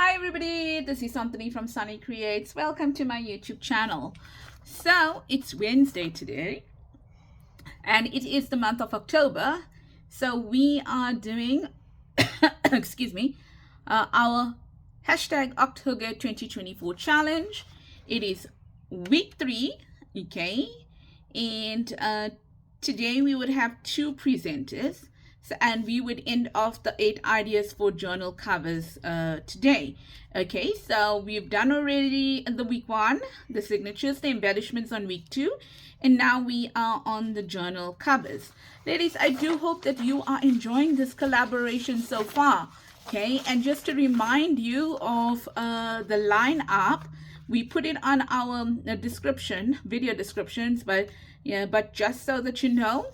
Hi everybody, this is Santhini from Sannie Creates. Welcome to my YouTube channel. So it's Wednesday today and it is the month of October. So we are doing, excuse me, our hashtag October 2024 challenge. It is week 3, okay? And today we would have 2 presenters. So, and we would end off the 8 ideas for journal covers today. Okay, so we've done already the week 1, the signatures, the embellishments on week 2, and now we are on the journal covers. Ladies, I do hope that you are enjoying this collaboration so far. Okay, and just to remind you of the lineup, we put it on our description, video descriptions, but yeah, but just so that you know,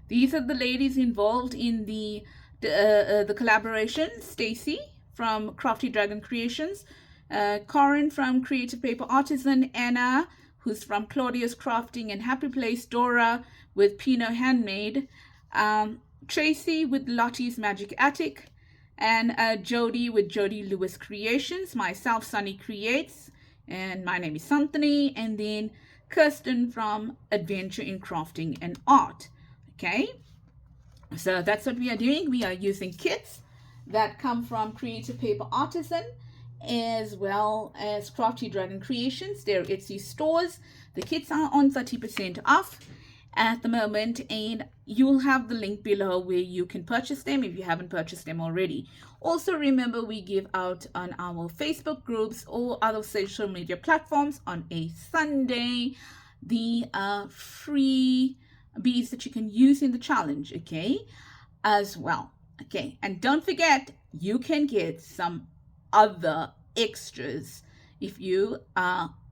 these are the ladies involved in the collaboration. Stacy from Crafty Dragon Creations, Karin from Creative Paper Artisan, Anna, who's from Claudia's Crafting and Happy Place, Dora with Pino Handmade, Tracy with Lottie's Magic Attic, and Jodi with Jodi Lewis Creations, myself, Sannie Creates, and my name is Santhini, and then Kirstin from Adventure in Crafting and Art. Okay, so that's what we are doing. We are using kits that come from Creative Paper Artisan as well as Crafty Dragon Creations. They're Etsy stores. The kits are on 30% off at the moment, and you'll have the link below where you can purchase them if you haven't purchased them already. Also remember, we give out on our Facebook groups or other social media platforms on a Sunday the free beads that you can use in the challenge, okay, as well. Okay, and don't forget, you can get some other extras if you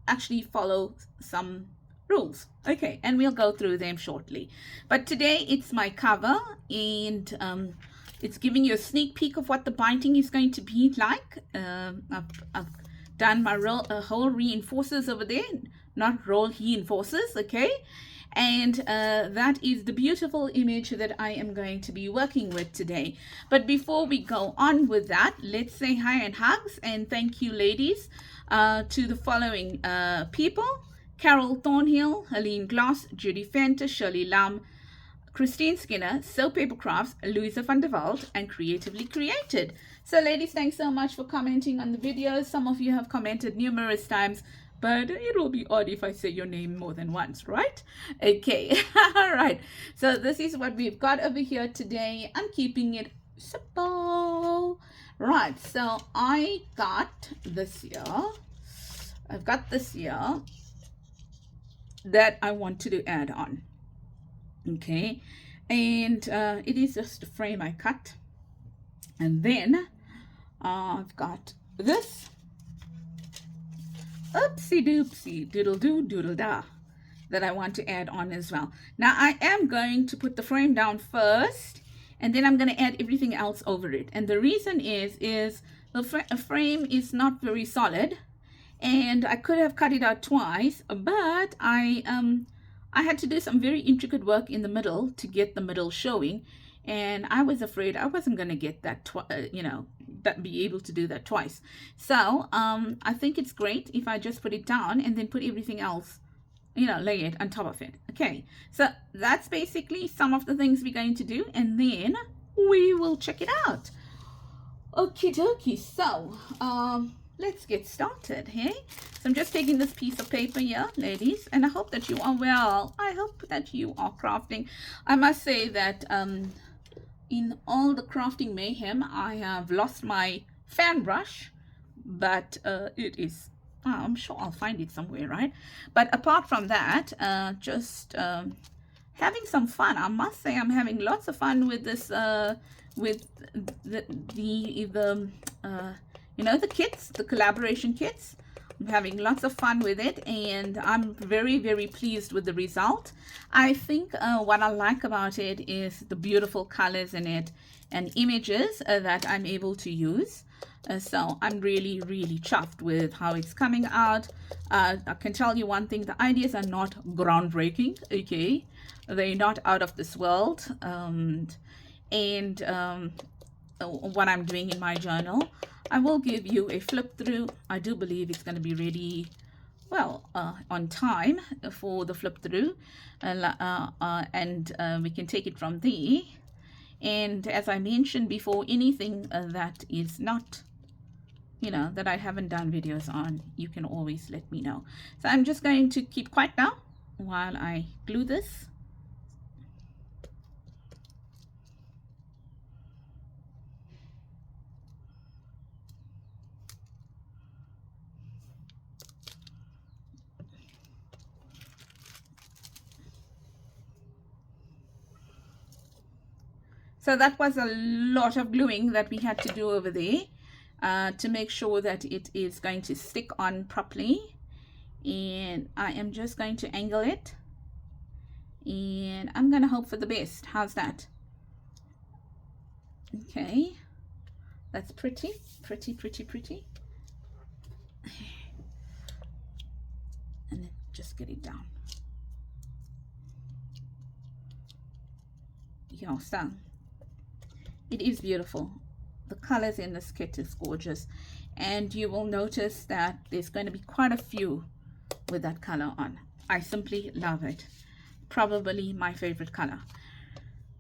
actually follow some rules. Okay, and we'll go through them shortly. But today it's my cover, and it's giving you a sneak peek of what the binding is going to be like. I've done my whole reinforcers over there, not roll reinforcers, okay? And that is the beautiful image that I am going to be working with today. But before we go on with that, let's say hi and hugs and thank you, ladies, to the following people: Carol Thornhill, Helene Gloss, Judy Fenter, Shirley Lam, Christine Skinner, So Paper Crafts, Louisa van der Walt, and Creatively Created. So ladies, thanks so much for commenting on the videos. Some of you have commented numerous times, but it will be odd if I say your name more than once, right? Okay, all right. So this is what we've got over here today. I'm keeping it simple. Right, so I got this here. I've got this here that I wanted to add on. Okay, and it is just a frame I cut. And then I've got this. Oopsie doopsie doodle doo doodle da that I want to add on as well. Now I am going to put the frame down first, and then I'm going to add everything else over it. And the reason is the frame is not very solid, and I could have cut it out twice, but I had to do some very intricate work in the middle to get the middle showing, and I was afraid I wasn't going to get that be able to do that twice. So I think it's great if I just put it down and then put everything else, lay it on top of it. Okay, so that's basically some of the things we're going to do, and then we will check it out. Okie dokie, so let's get started. Hey, so I'm just taking this piece of paper here, ladies, and I hope that you are well. I hope that you are crafting. I must say that in all the crafting mayhem, I have lost my fan brush, but it is, I'm sure I'll find it somewhere, right? But apart from that, just having some fun. I must say I'm having lots of fun with this, with the kits, the collaboration kits. I'm having lots of fun with it, and I'm very, very pleased with the result. I think what I like about it is the beautiful colors in it and images that I'm able to use. So I'm really, really chuffed with how it's coming out. I can tell you one thing: the ideas are not groundbreaking, okay? They're not out of this world. What I'm doing in my journal, I will give you a flip through. I do believe it's going to be ready, well, on time for the flip through, and we can take it from there. And as I mentioned before, anything that is not, you know, that I haven't done videos on, you can always let me know. So I'm just going to keep quiet now while I glue this. So that was a lot of gluing that we had to do over there to make sure that it is going to stick on properly. And I am just going to angle it, and I'm going to hope for the best. How's that? Okay, that's pretty. And then just get it down. Yeah, so it is beautiful. The colors in this kit is gorgeous, and you will notice that there's going to be quite a few with that color on. I simply love it. Probably my favorite color.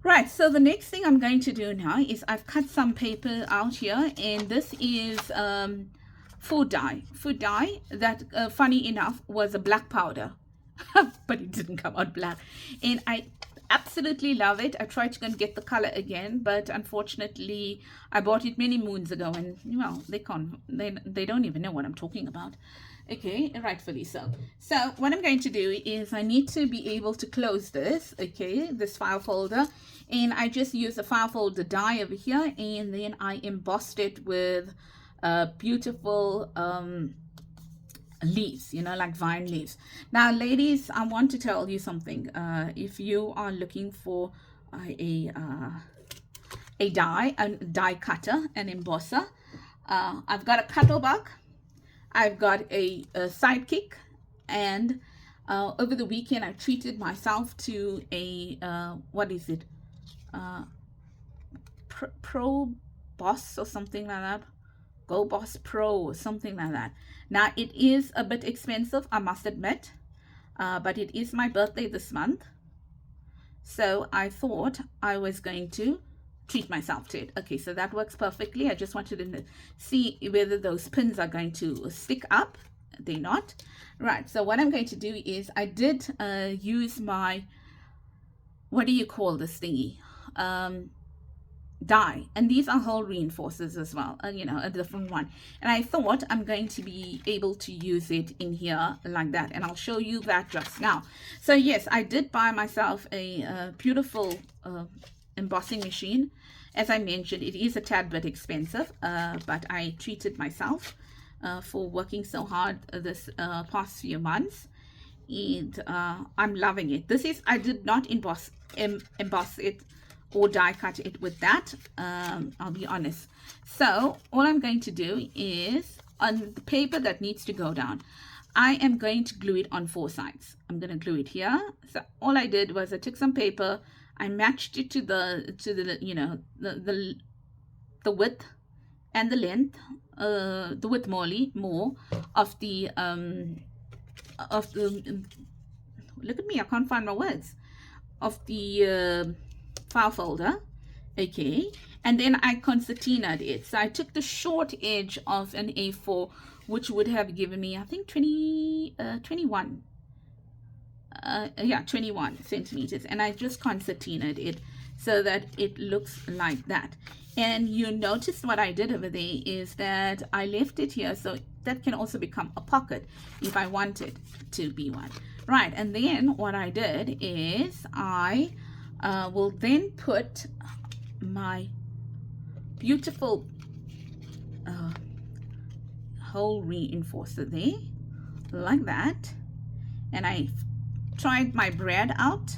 Right, so the next thing I'm going to do now is I've cut some paper out here, and this is food dye that funny enough was a black powder but it didn't come out black, and I absolutely love it. I tried to go and get the color again, but unfortunately I bought it many moons ago, and well, they don't even know what I'm talking about. Okay, rightfully so. So what I'm going to do is I need to be able to close this, okay, this file folder, and I just use a file folder die over here, and then I embossed it with beautiful leaves, you know, like vine leaves. Now ladies, I want to tell you something. If you are looking for a die cutter, an embosser, I've got a Cuttlebug, I've got a Sidekick, and over the weekend I treated myself to a what is it, Pro Boss or something like that, Go Boss Pro or something like that. Now it is a bit expensive, I must admit, but it is my birthday this month, so I thought I was going to treat myself to it. Okay, so that works perfectly. I just wanted to see whether those pins are going to stick up. They're not. Right, so what I'm going to do is I did use my, what do you call this thingy, die, and these are hole reinforcers as well, you know, a different one, and I thought I'm going to be able to use it in here like that, and I'll show you that just now. So yes, I did buy myself a beautiful embossing machine. As I mentioned, it is a tad bit expensive, but I treated myself for working so hard this past few months, and I'm loving it. This is, I did not emboss it or die cut it with that, I'll be honest. So all I'm going to do is, on the paper that needs to go down, I am going to glue it on 4 sides. I'm going to glue it here. So all I did was I took some paper, I matched it to the you know, the width and the length, the width more of the look at me, I can't find my words, of the file folder. Okay, and then I concertinaed it. So I took the short edge of an A4, which would have given me, I think, 21 centimeters, and I just concertinaed it so that it looks like that. And you notice what I did over there is that I left it here, so that can also become a pocket if I want it to be one. Right, and then what I did is I will then put my beautiful hole reinforcer there like that, and I tried my brad out.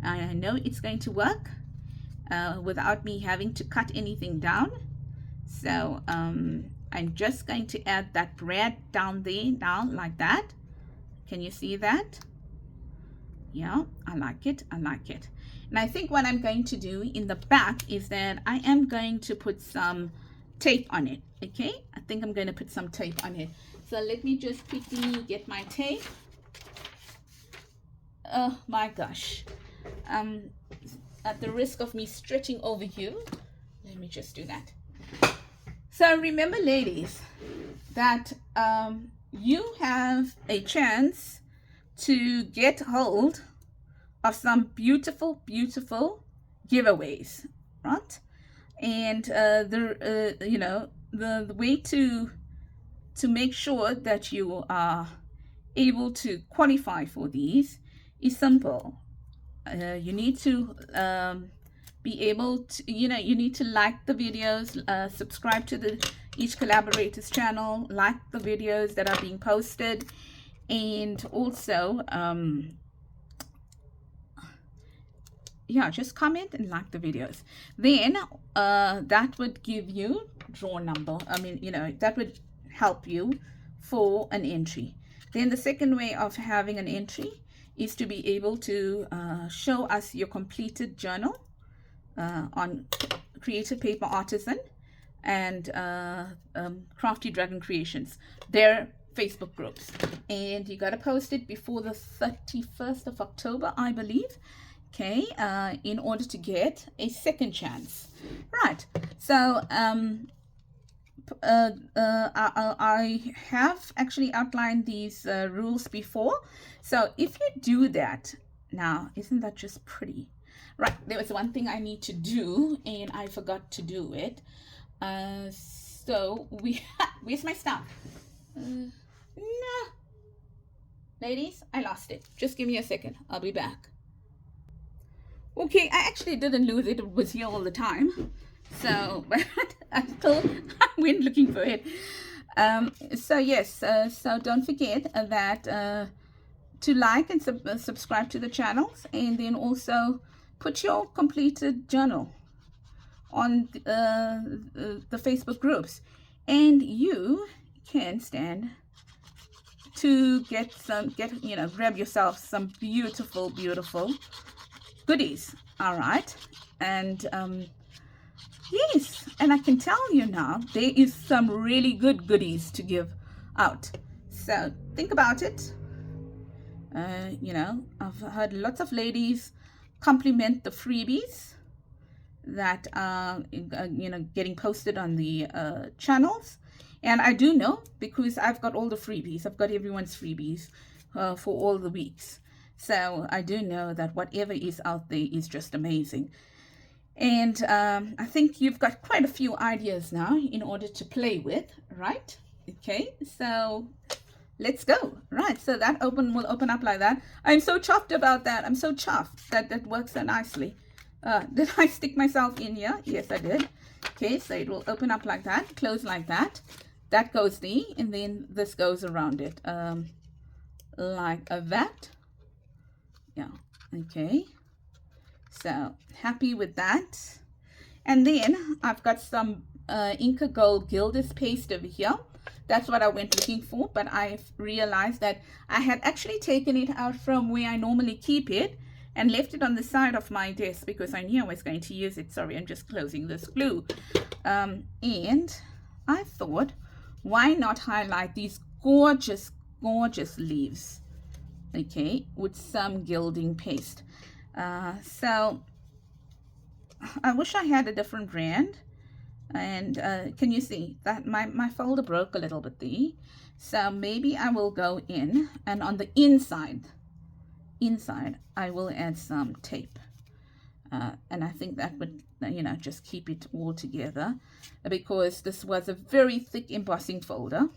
I know it's going to work without me having to cut anything down. So I'm just going to add that brad down there now like that. Can you see that? Yeah, I like it. I like it. And I think what I'm going to do in the back is that I am going to put some tape on it. Okay, I think I'm going to put some tape on it. So let me just quickly get my tape. Oh my gosh, at the risk of me stretching over you, let me just do that. So remember, ladies, that you have a chance to get hold of some beautiful, beautiful giveaways, right? And the way to make sure that you are able to qualify for these is simple. You need to be able to, you need to like the videos, subscribe to each collaborator's channel, like the videos that are being posted, and also yeah, just comment and like the videos. Then that would give you draw number. That would help you for an entry. Then the second way of having an entry is to be able to show us your completed journal on Creative Paper Artisan and Crafty Dragon Creations, their Facebook groups. And you got to post it before the 31st of October, I believe. Okay, in order to get a second chance. Right, so I have actually outlined these rules before. So if you do that, now, isn't that just pretty? Right, there was one thing I need to do and I forgot to do it. So where's my stuff? No, ladies, I lost it. Just give me a second, I'll be back. Okay, I actually didn't lose it. It was here all the time. So, but I still went looking for it. So yes, so don't forget that to like and subscribe to the channels, and then also put your completed journal on the Facebook groups, and you can stand to grab yourself some beautiful, beautiful goodies. All right, and yes, and I can tell you now, there is some really good goodies to give out. So think about it. I've heard lots of ladies compliment the freebies that are getting posted on the channels, and I do know because I've got all the freebies. I've got everyone's freebies for all the weeks. So I do know that whatever is out there is just amazing. And I think you've got quite a few ideas now in order to play with, right? Okay, so let's go. Right, so that will open up like that. I'm so chuffed about that. I'm so chuffed that that works so nicely. Did I stick myself in here? Yes, I did. Okay, so it will open up like that, close like that. That goes there, and then this goes around it, like that. Yeah, okay. So happy with that. And then I've got some Inca Gold Gildas paste over here. That's what I went looking for, but I've realized that I had actually taken it out from where I normally keep it and left it on the side of my desk because I knew I was going to use it. Sorry, I'm just closing this glue. And I thought, why not highlight these gorgeous, gorgeous leaves, okay, with some gilding paste. So I wish I had a different brand. And can you see that my folder broke a little bit there? So maybe I will go in, and on the inside I will add some tape. And I think that would, just keep it all together, because this was a very thick embossing folder,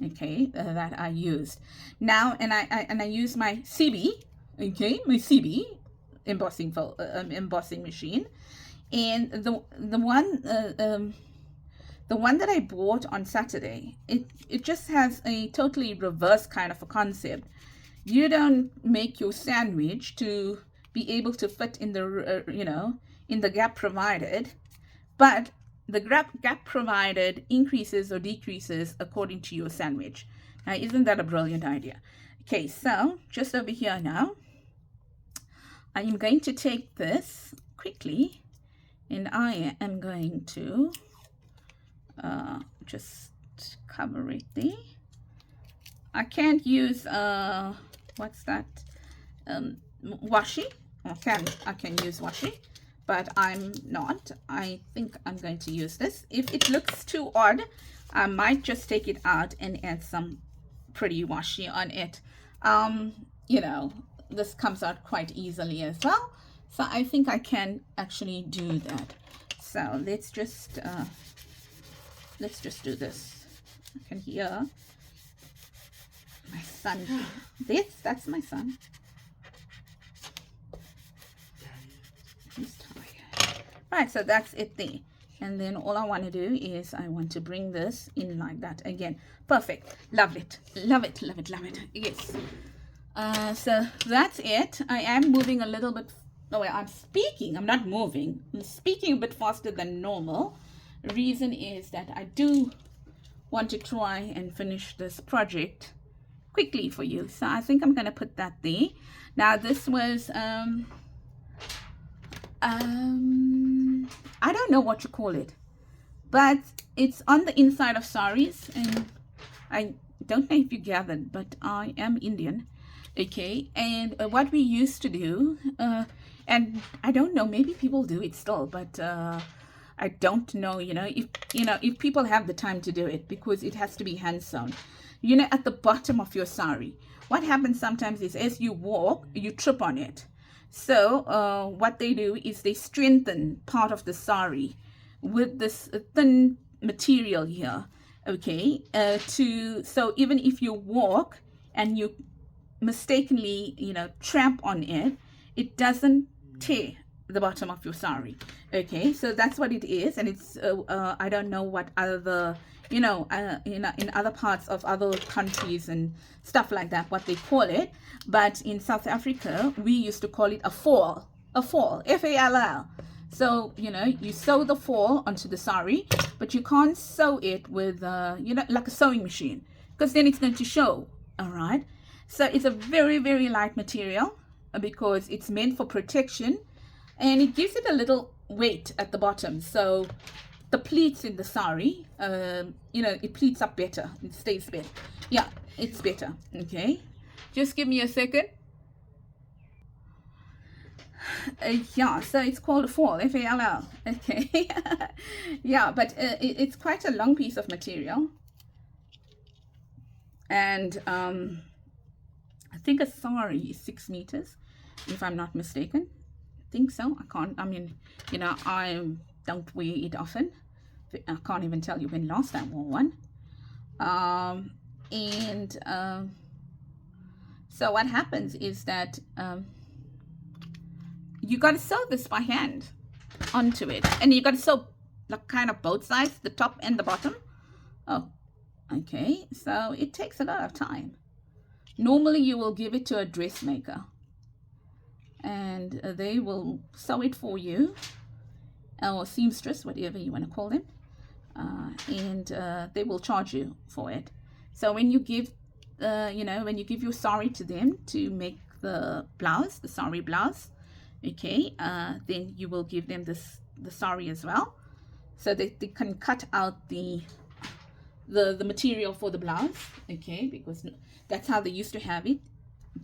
okay, that I used. Now, and I use my CB, okay, my CB embossing embossing machine. And the one that I bought on Saturday, it just has a totally reverse kind of a concept. You don't make your sandwich to be able to fit in the in the gap provided, but the gap provided increases or decreases according to your sandwich. Now, isn't that a brilliant idea? Okay, so just over here now, I am going to take this quickly, and I am going to just cover it there. I can't use what's that, washi. I can use washi, but I'm not. I think I'm going to use this. If it looks too odd, I might just take it out and add some pretty washi on it. You know, this comes out quite easily as well, so I think I can actually do that. So let's just do this. I can hear my son. That's my son. He's tired. Right, so that's it there. And then all I want to do is I want to bring this in like that again. Perfect. Love it. Love it. Love it. Love it. Yes. So that's it. I am moving a little bit. No, wait, I'm speaking. I'm not moving. I'm speaking a bit faster than normal. The reason is that I do want to try and finish this project quickly for you. So I think I'm going to put that there. Now this was I don't know what you call it, but it's on the inside of saris, and I don't know if you gathered, but I am Indian, okay? And what we used to do, and I don't know, maybe people do it still, but I don't know, if people have the time to do it, because it has to be hand sewn. At the bottom of your sari, what happens sometimes is as you walk, you trip on it. So what they do is they strengthen part of the sari with this thin material here, okay? So even if you walk and you mistakenly, tramp on it, it doesn't tear the bottom of your sari, okay? So that's what it is, and it's I don't know what other in other parts of other countries and stuff like that, what they call it. But in South Africa, we used to call it a fall, F-A-L-L. So, you sew the fall onto the sari, but you can't sew it with, like a sewing machine, because then it's going to show, all right? So it's a very, very light material because it's meant for protection, and it gives it a little weight at the bottom. So the pleats in the sari, it pleats up better. It stays better. Yeah, it's better. Okay, just give me a second. Yeah, so it's called a fall, F-A-L-L. Okay, yeah, but it's quite a long piece of material, and I think a sari is 6 meters, if I'm not mistaken. I think so. I don't wear it often. I can't even tell you when last I wore one. So what happens is that you got to sew this by hand onto it, and you got to sew like kind of both sides, the top and the bottom. Oh, okay. So it takes a lot of time. Normally you will give it to a dressmaker, and they will sew it for you, or seamstress, whatever you want to call them, and they will charge you for it. So when you give your sari to them to make the blouse, the sari blouse, okay, then you will give them the sari as well, so that they can cut out the material for the blouse, okay, because that's how they used to have it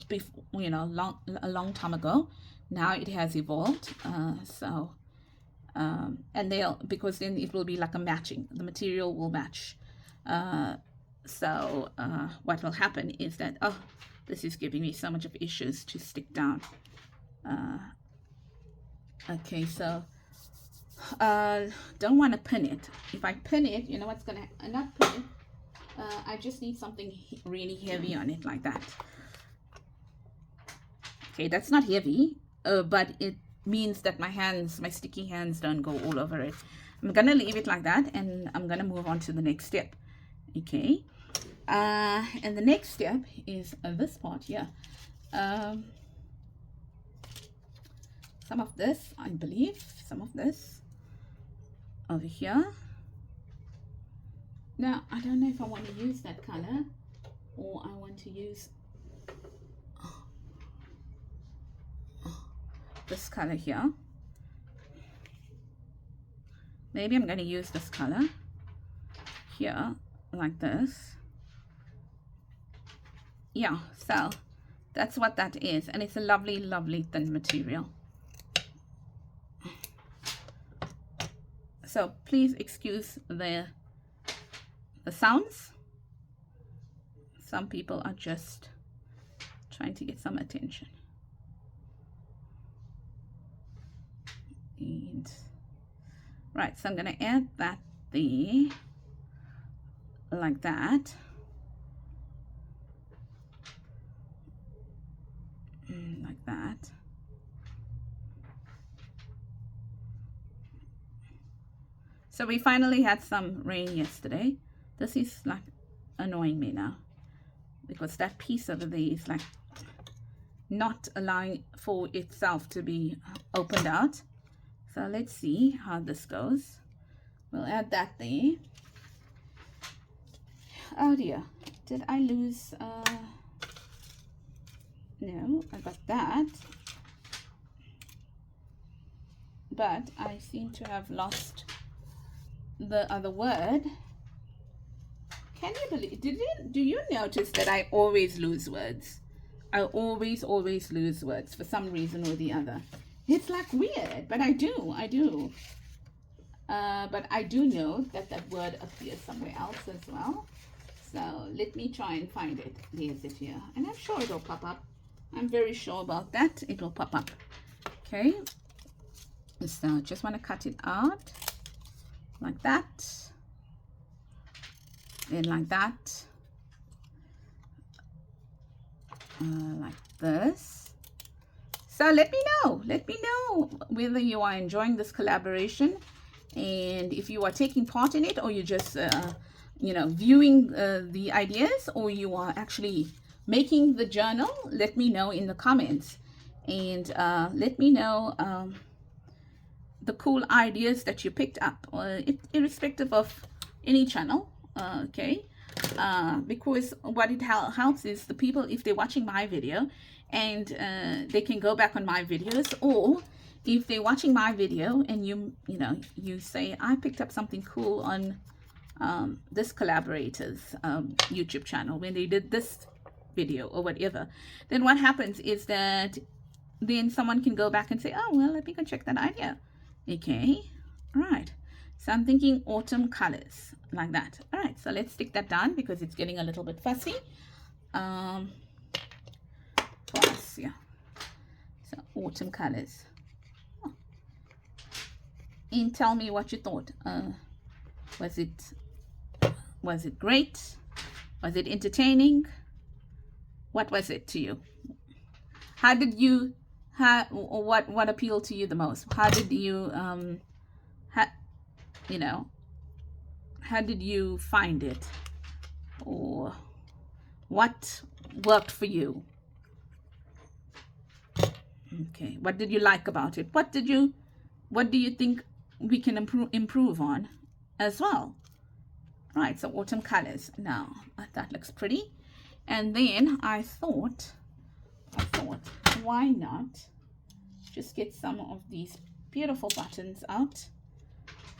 before, a long time ago. Now it has evolved, and because then it will be like a matching, the material will match. So what will happen is that, this is giving me so much of issues to stick down. Okay, so don't want to pin it. If I pin it, you know what's gonna not pin it. I just need something really heavy on it, like that. Okay, that's not heavy, but it means that my sticky hands don't go all over it. I'm gonna leave it like that, and I'm gonna move on to the next step. Okay, and the next step is this part here. Some of this, I believe, some of this over here. Now, I don't know if I want to use that color, or I want to use this color here. Maybe I'm going to use this color. here like this. Yeah, so that's what that is, and it's a lovely, lovely thin material. So please excuse the sounds. Some people are just trying to get some attention. And right, so I'm going to add that there like that. Like that. So we finally had some rain yesterday. This is like annoying me now, because that piece over there is like not allowing for itself to be opened out. So let's see how this goes. We'll add that there. Oh dear, did I lose? No, I got that. But I seem to have lost the other word. Can you believe, do you notice that I always lose words? I always lose words for some reason or the other. It's like weird, but I do. But I do know that that word appears somewhere else as well. So let me try and find it. There's it here. And I'm sure it'll pop up. I'm very sure about that. It will pop up. Okay. So just want to cut it out like that. Then like that. Like this. So let me know whether you are enjoying this collaboration, and if you are taking part in it, or you're just you know, viewing the ideas, or you are actually making the journal. Let me know in the comments, and let me know the cool ideas that you picked up, irrespective of any channel. Okay, because what it helps is the people, if they're watching my video, and they can go back on my videos, or if they're watching my video and you know, you say, I picked up something cool on this collaborator's YouTube channel when they did this video or whatever, then what happens is that then someone can go back and say, oh well, let me go check that idea. Okay, right. So I'm thinking autumn colors like that. All right, so let's stick that down because it's getting a little bit fussy for us. Yeah, so autumn colors. Oh. And tell me what you thought. Was it great? Was it entertaining? What was it to you? How did you, what appealed to you the most? How did you you know, how did you find it, or what worked for you? Okay, what did you like about it? What do you think we can improve on as well? Right, so autumn colors. Now that looks pretty. And then I thought why not just get some of these beautiful buttons out,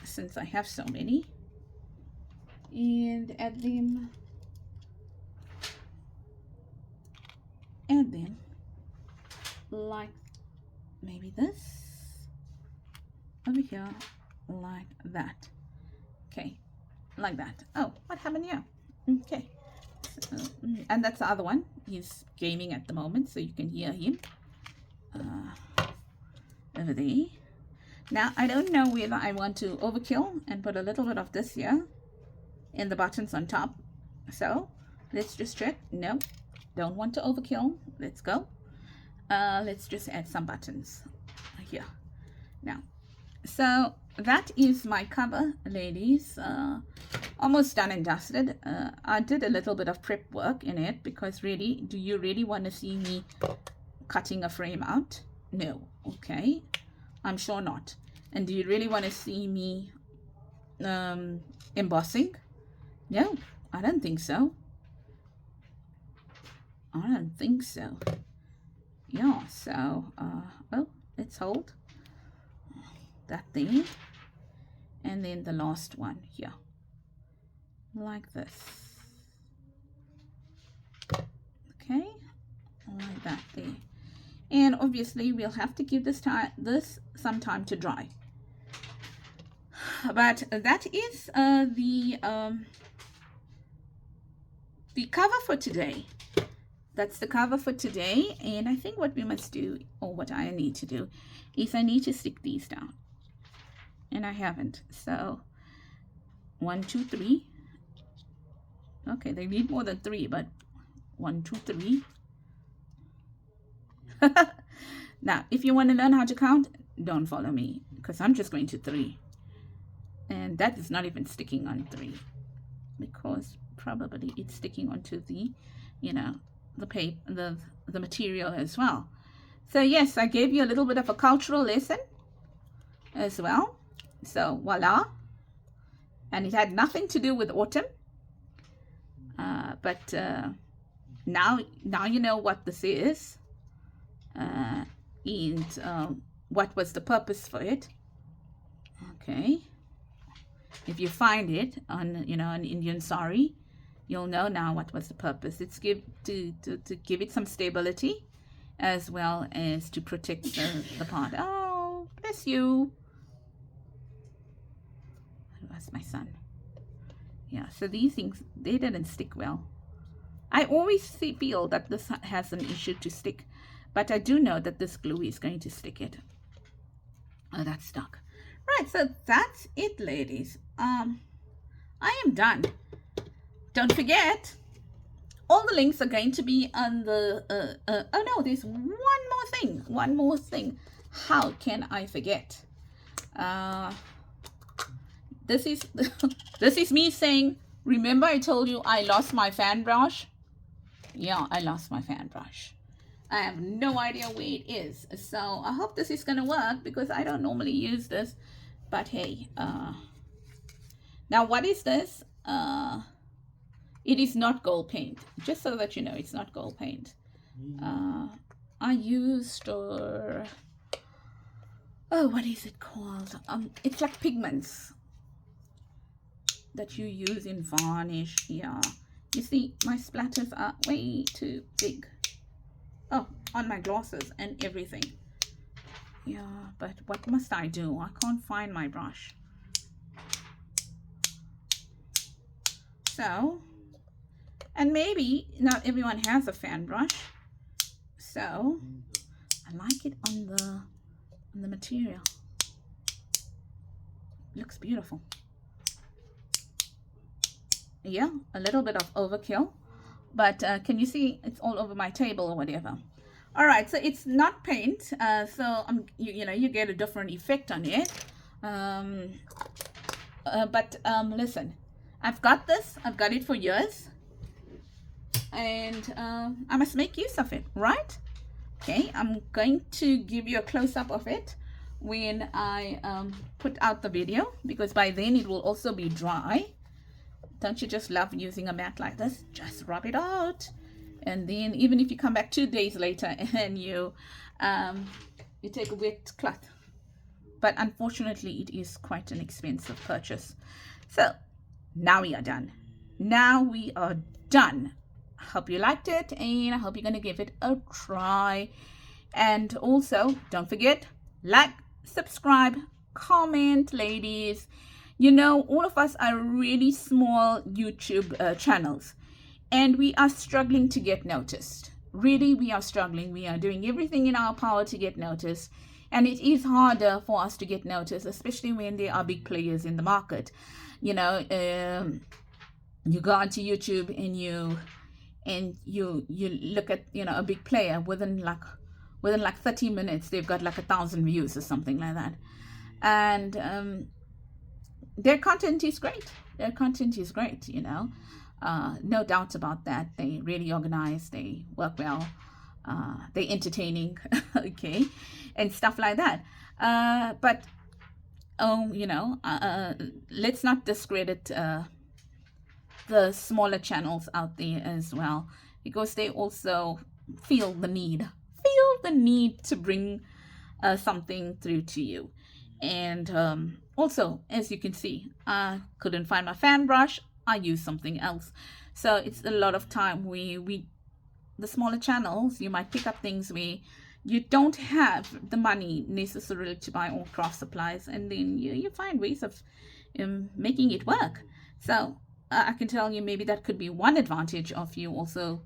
since I have so many, and add them like maybe this over here, like that. Okay, like that. Oh, what happened here? Okay, and that's the other one. He's gaming at the moment, so you can hear him over there. Now I don't know whether I want to overkill and put a little bit of this here in the buttons on top. So let's just check. No, don't want to overkill. Let's go. Let's just add some buttons here. Now, so that is my cover, ladies. Almost done and dusted. I did a little bit of prep work in it, because really, do you really want to see me cutting a frame out? No. Okay, I'm sure not. And do you really want to see me embossing? No, I don't think so. I don't think so. Yeah, so well, let's hold that thing, and then the last one here. like this. Okay, like that there. And obviously we'll have to give this some time to dry. But that is the cover for today. That's the cover for today. And I think what we must do, or what I need to do, is I need to stick these down. And I haven't. So 1, 2, 3. Okay, they need more than 3, but 1, 2, 3. Now, if you want to learn how to count, don't follow me, because I'm just going to 3. And that is not even sticking on 3, because probably it's sticking onto the, you know, the paper, the material as well. So yes, I gave you a little bit of a cultural lesson as well. So voila. And it had nothing to do with autumn. But now you know what this is. And what was the purpose for it. Okay. If you find it on, you know, an Indian sari, you'll know now what was the purpose. It's to give it some stability, as well as to protect the part. Oh, bless you. That's my son. Yeah, so these things, they didn't stick well. I always feel that this has an issue to stick, but I do know that this glue is going to stick it. Oh, that's stuck. Right, so that's it, ladies. I am done. Don't forget, all the links are going to be on the, oh no, there's one more thing. How can I forget? This is me saying, remember I told you I lost my fan brush? Yeah, I lost my fan brush. I have no idea where it is. So I hope this is going to work, because I don't normally use this. But hey, now what is this? It is not gold paint. Just so that you know, it's not gold paint. I used, what is it called? It's like pigments that you use in varnish. Yeah, you see my splatters are way too big. Oh, on my glosses and everything. Yeah, but what must I do? I can't find my brush. So, and maybe not everyone has a fan brush, so I like it on the material. Looks beautiful. Yeah, a little bit of overkill, but can you see it's all over my table or whatever? All right, so it's not paint, so you know, you get a different effect on it. But listen, I've got this. I've got it for years, and I must make use of it, right? Okay, I'm going to give you a close-up of it when I put out the video, because by then it will also be dry. Don't you just love using a mat like this? Just rub it out. And then even if you come back 2 days later and you take a wet cloth. But unfortunately, it is quite an expensive purchase. So now we are done. Now we are done. I hope you liked it, and I hope you're going to give it a try. And also, don't forget, like, subscribe, comment, ladies. You know, all of us are really small YouTube channels, and we are struggling to get noticed. Really, we are struggling. We are doing everything in our power to get noticed, and it is harder for us to get noticed, especially when there are big players in the market. You know, you go onto YouTube and you look at, you know, a big player within like 30 minutes they've got like 1,000 views or something like that, and their content is great. Their content is great, you know. No doubt about that. They really organize, they work well, they're entertaining, okay, and stuff like that. But you know, let's not discredit the smaller channels out there as well, because they also feel the need to bring something through to you. And also, as you can see, I couldn't find my fan brush. I use something else. So it's a lot of time we the smaller channels, you might pick up things where you don't have the money necessarily to buy all craft supplies, and then you find ways of making it work. So I can tell you, maybe that could be one advantage of you also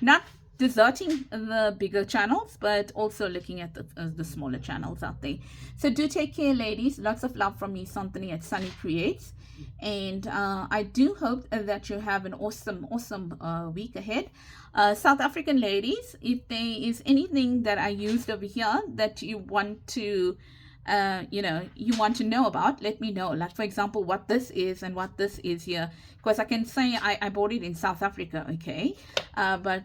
not deserting the bigger channels, but also looking at the smaller channels out there. So do take care, ladies. Lots of love from me, Santhini-Sannie Creates. And I do hope that you have an awesome week ahead. South African ladies, if there is anything that I used over here that you want to you want to know about, let me know. Like, for example, what this is and what this is here, because I can say I bought it in South Africa, okay, but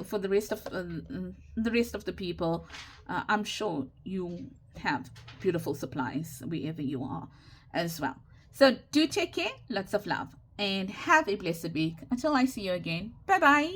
for the rest of the people, I'm sure you have beautiful supplies wherever you are as well. So do take care, lots of love, and have a blessed week. Until I see you again, bye bye.